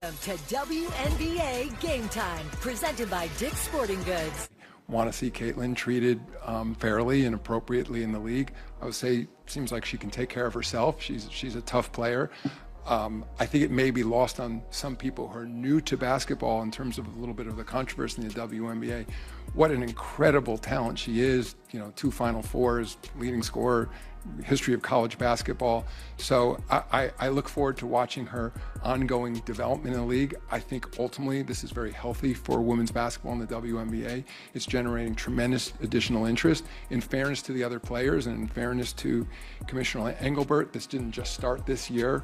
To WNBA Game Time, presented by Dick's Sporting Goods. Want to see Caitlin treated fairly and appropriately in the league. I would say seems like she can take care of herself. She's a tough player. I think it may be lost on some people who are new to basketball in terms of a little bit of the controversy in the WNBA. What an incredible talent she is. 2 Final Fours, leading scorer, history of college basketball. So I look forward to watching her ongoing development in the league. I think ultimately this is very healthy for women's basketball in the WNBA. It's generating tremendous additional interest. In fairness to the other players and in fairness to Commissioner Engelbert, this didn't just start this year.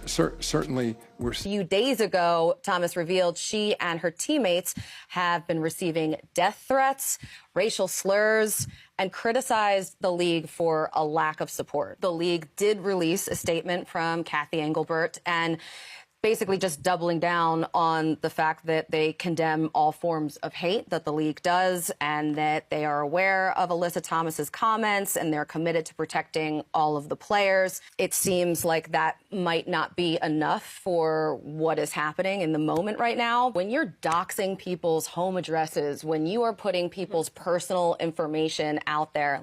Certainly we're... A few days ago, Thomas revealed she and her teammates have been receiving death threats, racial slurs, and criticized the league for a lack of support. The league did release a statement from Kathy Engelbert and basically just doubling down on the fact that they condemn all forms of hate that the league does and that they are aware of Alyssa Thomas's comments and they're committed to protecting all of the players. It seems like that might not be enough for what is happening in the moment right now. When you're doxing people's home addresses, when you are putting people's personal information out there,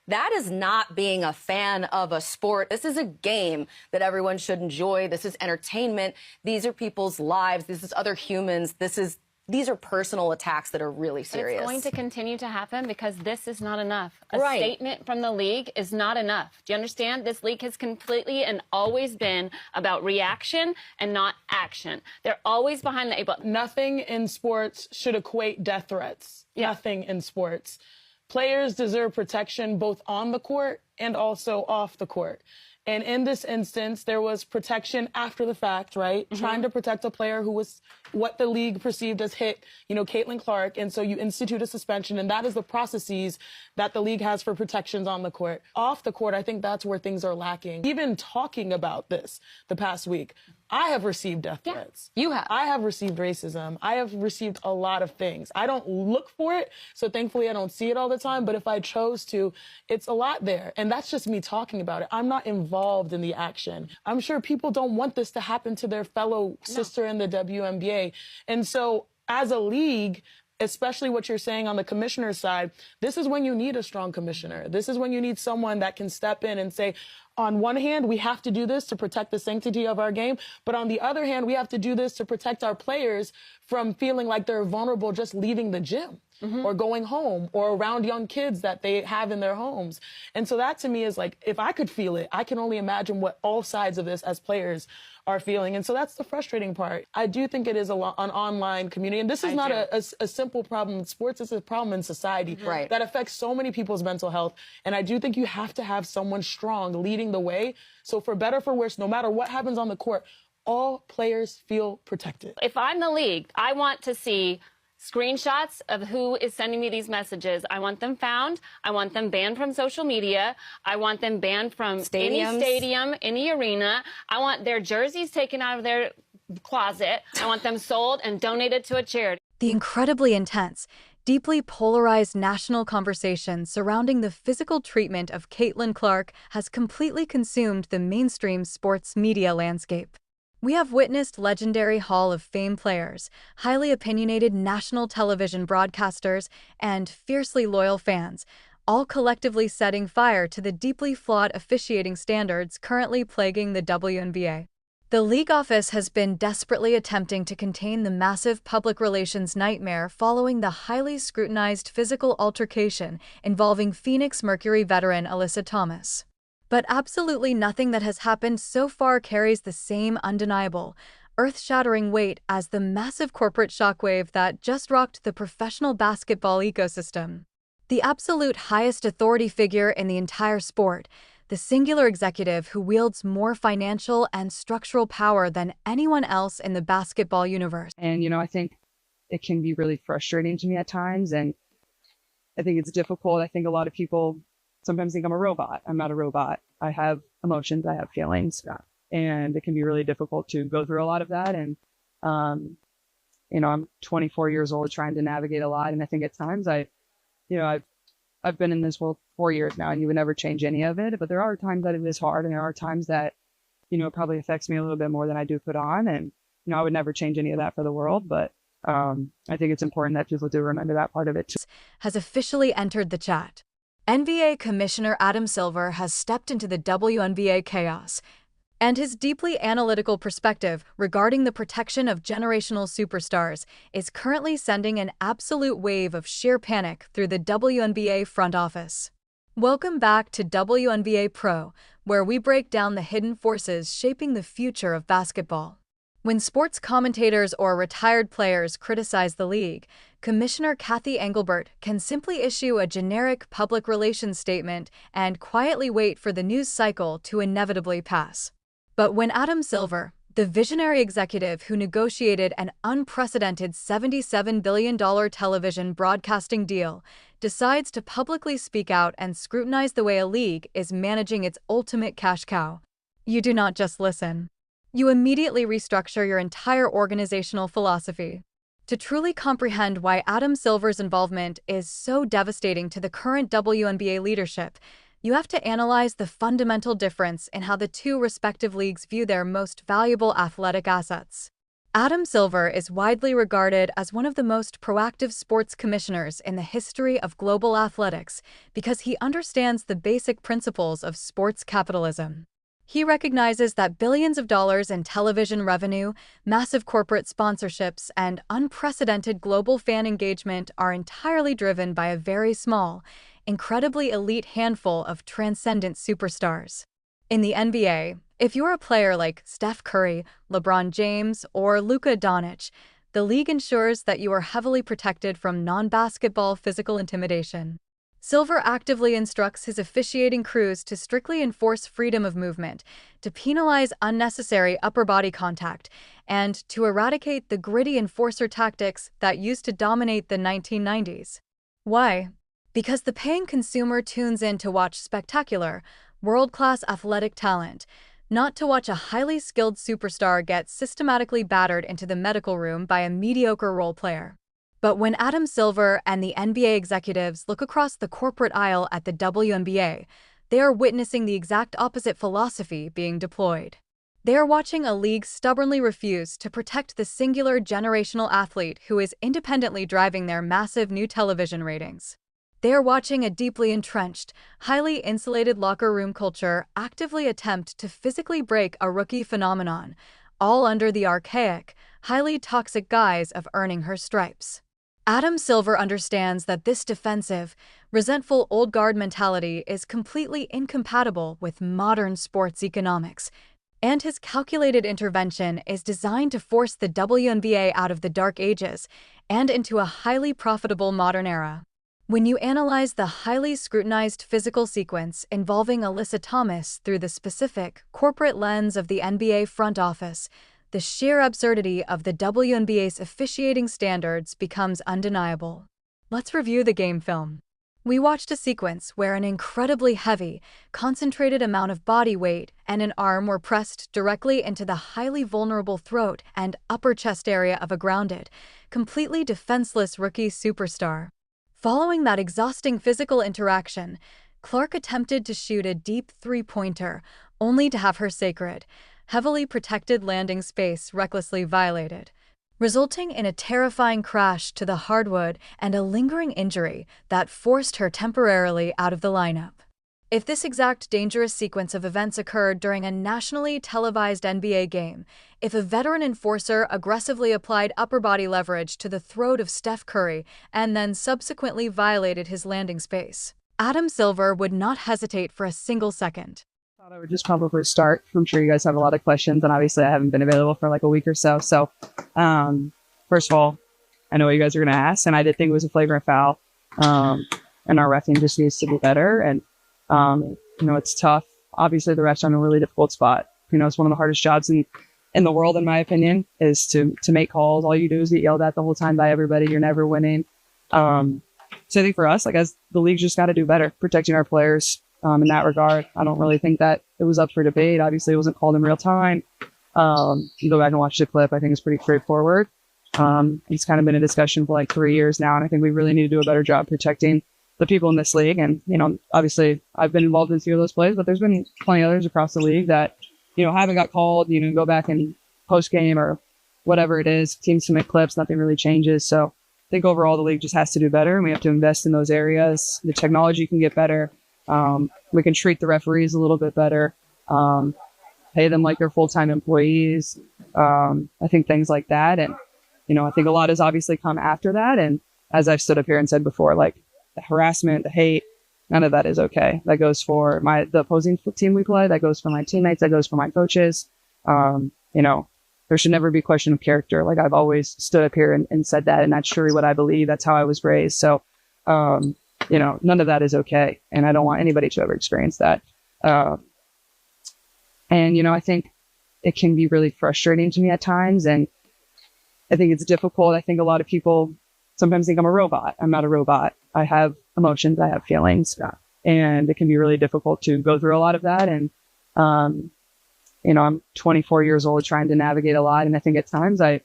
that is not being a fan of a sport. This is a game that everyone should enjoy. This is entertainment. These are people's lives. This is other humans. These are personal attacks that are really serious. It's going to continue to happen because this is not enough. A Right. statement from the league is not enough. Do you understand? This league has completely and always been about reaction and not action. They're always behind the 8 ball. Nothing in sports should equate death threats. Yeah. Nothing in sports. Players deserve protection both on the court and also off the court. And in this instance, there was protection after the fact, right? Trying to protect a player who was what the league perceived as hit, Caitlin Clark. And so you institute a suspension, and that is the processes that the league has for protections on the court. Off the court, I think that's where things are lacking. Even talking about this the past week, I have received death threats. You have. I have received racism. I have received a lot of things. I don't look for it, so thankfully I don't see it all the time. But if I chose to, it's a lot there. And that's just me talking about it. I'm not involved in the action. I'm sure people don't want this to happen to their fellow sister in the WNBA. And so as a league, especially what you're saying on the commissioner's side, this is when you need a strong commissioner. This is when you need someone that can step in and say, on one hand, we have to do this to protect the sanctity of our game. But on the other hand, we have to do this to protect our players from feeling like they're vulnerable just leaving the gym or going home or around young kids that they have in their homes. And so that to me is if I could feel it, I can only imagine what all sides of this as players are feeling. And so that's the frustrating part. I do think it is an online community. And this is not a simple problem in sports. It's a problem in society that affects so many people's mental health. And I do think you have to have someone strong leading the way. So for better, for worse, no matter what happens on the court, all players feel protected. If I'm the league, I want to see screenshots of who is sending me these messages. I want them found. I want them banned from social media. I want them banned from any stadium, any arena. I want their jerseys taken out of their closet. I want them sold and donated to a charity. The incredibly intense, deeply polarized national conversation surrounding the physical treatment of Caitlin Clark has completely consumed the mainstream sports media landscape. We have witnessed legendary Hall of Fame players, highly opinionated national television broadcasters, and fiercely loyal fans, all collectively setting fire to the deeply flawed officiating standards currently plaguing the WNBA. The league office has been desperately attempting to contain the massive public relations nightmare following the highly scrutinized physical altercation involving Phoenix Mercury veteran Alyssa Thomas. But absolutely nothing that has happened so far carries the same undeniable, earth-shattering weight as the massive corporate shockwave that just rocked the professional basketball ecosystem. The absolute highest authority figure in the entire sport, the singular executive who wields more financial and structural power than anyone else in the basketball universe. And, I think it can be really frustrating to me at times, and I think it's difficult. I think a lot of people sometimes think I'm a robot. I'm not a robot. I have emotions. I have feelings. And it can be really difficult to go through a lot of that. And, I'm 24 years old trying to navigate a lot. And I think at times I've been in this world 4 years now, and you would never change any of it. But there are times that it is hard, and there are times that, it probably affects me a little bit more than I do put on. And I would never change any of that for the world, but I think it's important that people do remember that part of it too. Has officially entered the chat. NBA Commissioner Adam Silver has stepped into the WNBA chaos, and his deeply analytical perspective regarding the protection of generational superstars is currently sending an absolute wave of sheer panic through the WNBA front office. Welcome back to WNBA Pro, where we break down the hidden forces shaping the future of basketball. When sports commentators or retired players criticize the league, Commissioner Kathy Engelbert can simply issue a generic public relations statement and quietly wait for the news cycle to inevitably pass. But when Adam Silver, the visionary executive who negotiated an unprecedented $77 billion television broadcasting deal, decides to publicly speak out and scrutinize the way a league is managing its ultimate cash cow, you do not just listen. You immediately restructure your entire organizational philosophy. To truly comprehend why Adam Silver's involvement is so devastating to the current WNBA leadership, you have to analyze the fundamental difference in how the two respective leagues view their most valuable athletic assets. Adam Silver is widely regarded as one of the most proactive sports commissioners in the history of global athletics because he understands the basic principles of sports capitalism. He recognizes that billions of dollars in television revenue, massive corporate sponsorships, and unprecedented global fan engagement are entirely driven by a very small, incredibly elite handful of transcendent superstars. In the NBA, if you're a player like Steph Curry, LeBron James, or Luka Doncic, the league ensures that you are heavily protected from non-basketball physical intimidation. Silver actively instructs his officiating crews to strictly enforce freedom of movement, to penalize unnecessary upper body contact, and to eradicate the gritty enforcer tactics that used to dominate the 1990s. Why? Because the paying consumer tunes in to watch spectacular, world-class athletic talent, not to watch a highly skilled superstar get systematically battered into the medical room by a mediocre role player. But when Adam Silver and the NBA executives look across the corporate aisle at the WNBA, they are witnessing the exact opposite philosophy being deployed. They are watching a league stubbornly refuse to protect the singular generational athlete who is independently driving their massive new television ratings. They are watching a deeply entrenched, highly insulated locker room culture actively attempt to physically break a rookie phenomenon, all under the archaic, highly toxic guise of earning her stripes. Adam Silver understands that this defensive, resentful old guard mentality is completely incompatible with modern sports economics, and his calculated intervention is designed to force the WNBA out of the dark ages and into a highly profitable modern era. When you analyze the highly scrutinized physical sequence involving Alyssa Thomas through the specific, corporate lens of the NBA front office, the sheer absurdity of the WNBA's officiating standards becomes undeniable. Let's review the game film. We watched a sequence where an incredibly heavy, concentrated amount of body weight and an arm were pressed directly into the highly vulnerable throat and upper chest area of a grounded, completely defenseless rookie superstar. Following that exhausting physical interaction, Clark attempted to shoot a deep three-pointer, only to have her sacred, heavily protected landing space recklessly violated, resulting in a terrifying crash to the hardwood and a lingering injury that forced her temporarily out of the lineup. If this exact dangerous sequence of events occurred during a nationally televised NBA game, if a veteran enforcer aggressively applied upper body leverage to the throat of Steph Curry and then subsequently violated his landing space, Adam Silver would not hesitate for a single second. I would just probably start. I'm sure you guys have a lot of questions, and obviously I haven't been available for like a week or so. So, first of all, I know what you guys are going to ask, and I did think it was a flagrant foul. And our reffing just needs to be better. And, it's tough. Obviously, the refs are in a really difficult spot. It's one of the hardest jobs in the world, in my opinion, is to make calls. All you do is get yelled at the whole time by everybody. You're never winning. So I think for us, as the league's just got to do better protecting our players. In that regard, I don't really think that it was up for debate. Obviously, it wasn't called in real time. You go back and watch the clip. I think it's pretty straightforward. It's kind of been a discussion for like 3 years now, and I think we really need to do a better job protecting the people in this league. And, obviously, I've been involved in a few of those plays, but there's been plenty of others across the league that, haven't got called. Go back and post game or whatever it is, teams submit clips, nothing really changes. So I think overall the league just has to do better, and we have to invest in those areas. The technology can get better. We can treat the referees a little bit better, pay them like they're full-time employees. I think things like that. And, I think a lot has obviously come after that. And as I've stood up here and said before, like the harassment, the hate, none of that is okay. That goes for the opposing team we play. That goes for my teammates. That goes for my coaches. There should never be question of character. Like I've always stood up here and said that, and that's truly what I believe. That's how I was raised. So, none of that is okay. And I don't want anybody to ever experience that. I think it can be really frustrating to me at times. And I think it's difficult. I think a lot of people sometimes think I'm a robot. I'm not a robot. I have emotions. I have feelings. And it can be really difficult to go through a lot of that. And, I'm 24 years old trying to navigate a lot. And I think at times I've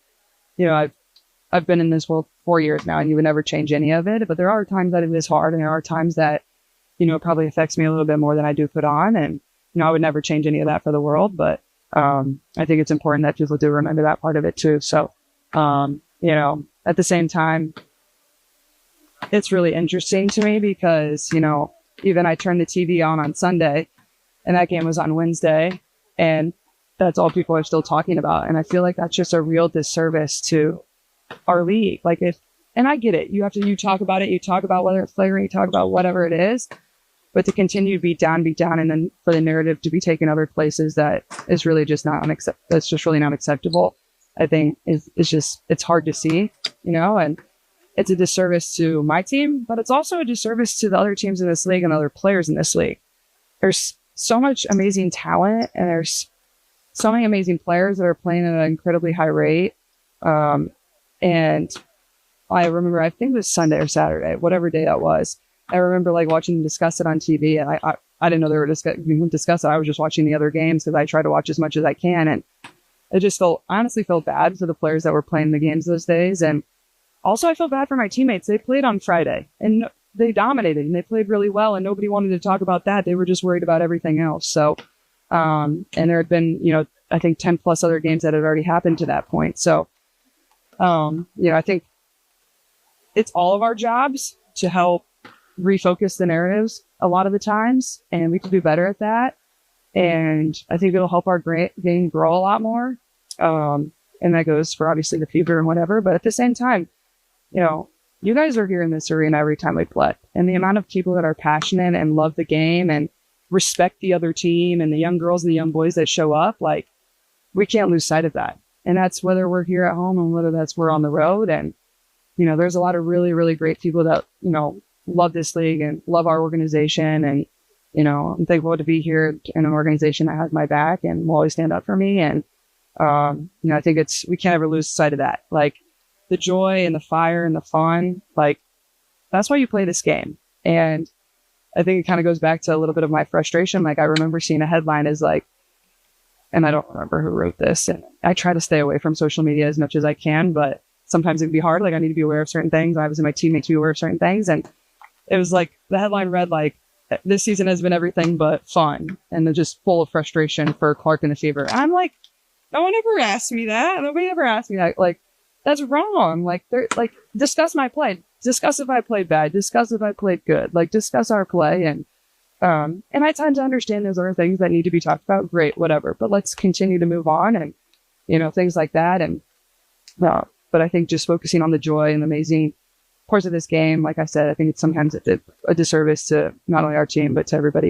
been in this world 4 years now, and you would never change any of it. But there are times that it is hard, and there are times that, it probably affects me a little bit more than I do put on. And, I would never change any of that for the world. But I think it's important that people do remember that part of it too. So, at the same time, it's really interesting to me because, even I turned the TV on Sunday, and that game was on Wednesday, and that's all people are still talking about. And I feel like that's just a real disservice to our league. And I get it. You talk about it. You talk about whether it's flagrant, you talk about whatever it is, but to continue to beat down, and then for the narrative to be taken other places that is really just that's just really not acceptable. I think it's hard to see, and it's a disservice to my team, but it's also a disservice to the other teams in this league and other players in this league. There's so much amazing talent, and there's so many amazing players that are playing at an incredibly high rate. And I remember, I think it was Sunday or Saturday, whatever day that was. I remember watching them discuss it on TV, and I didn't know they were discuss it. I was just watching the other games because I try to watch as much as I can. And I honestly felt bad for the players that were playing the games those days. And also I felt bad for my teammates. They played on Friday and they dominated and they played really well, and nobody wanted to talk about that. They were just worried about everything else. So, and there had been, I think 10 plus other games that had already happened to that point. So, I think it's all of our jobs to help refocus the narratives a lot of the times, and we can do better at that. And I think it'll help our game grow a lot more. And that goes for obviously the fever and whatever. But at the same time, you guys are here in this arena every time we play. And the amount of people that are passionate and love the game and respect the other team, and the young girls and the young boys that show up, we can't lose sight of that. And that's whether we're here at home and whether we're on the road. And, there's a lot of really, really great people that, love this league and love our organization. And, I'm thankful to be here in an organization that has my back and will always stand up for me. And, I think we can't ever lose sight of that. The joy and the fire and the fun, that's why you play this game. And I think it kind of goes back to a little bit of my frustration. I remember seeing a headline as and I don't remember who wrote this, and I try to stay away from social media as much as I can, but sometimes it can be hard. I need to be aware of certain things. I was in my teammates be aware of certain things. And it was the headline read this season has been everything but fun, and they're just full of frustration for Clark and the Fever. And I'm no one ever asked me that. Nobody ever asked me that. That's wrong. Discuss my play. Discuss if I played bad. Discuss if I played good. Discuss our play. And I tend to understand there's other things that need to be talked about. Great, whatever. But let's continue to move on, and, things like that. And, but I think just focusing on the joy and the amazing parts of this game, like I said, I think it's sometimes a disservice to not only our team, but to everybody else.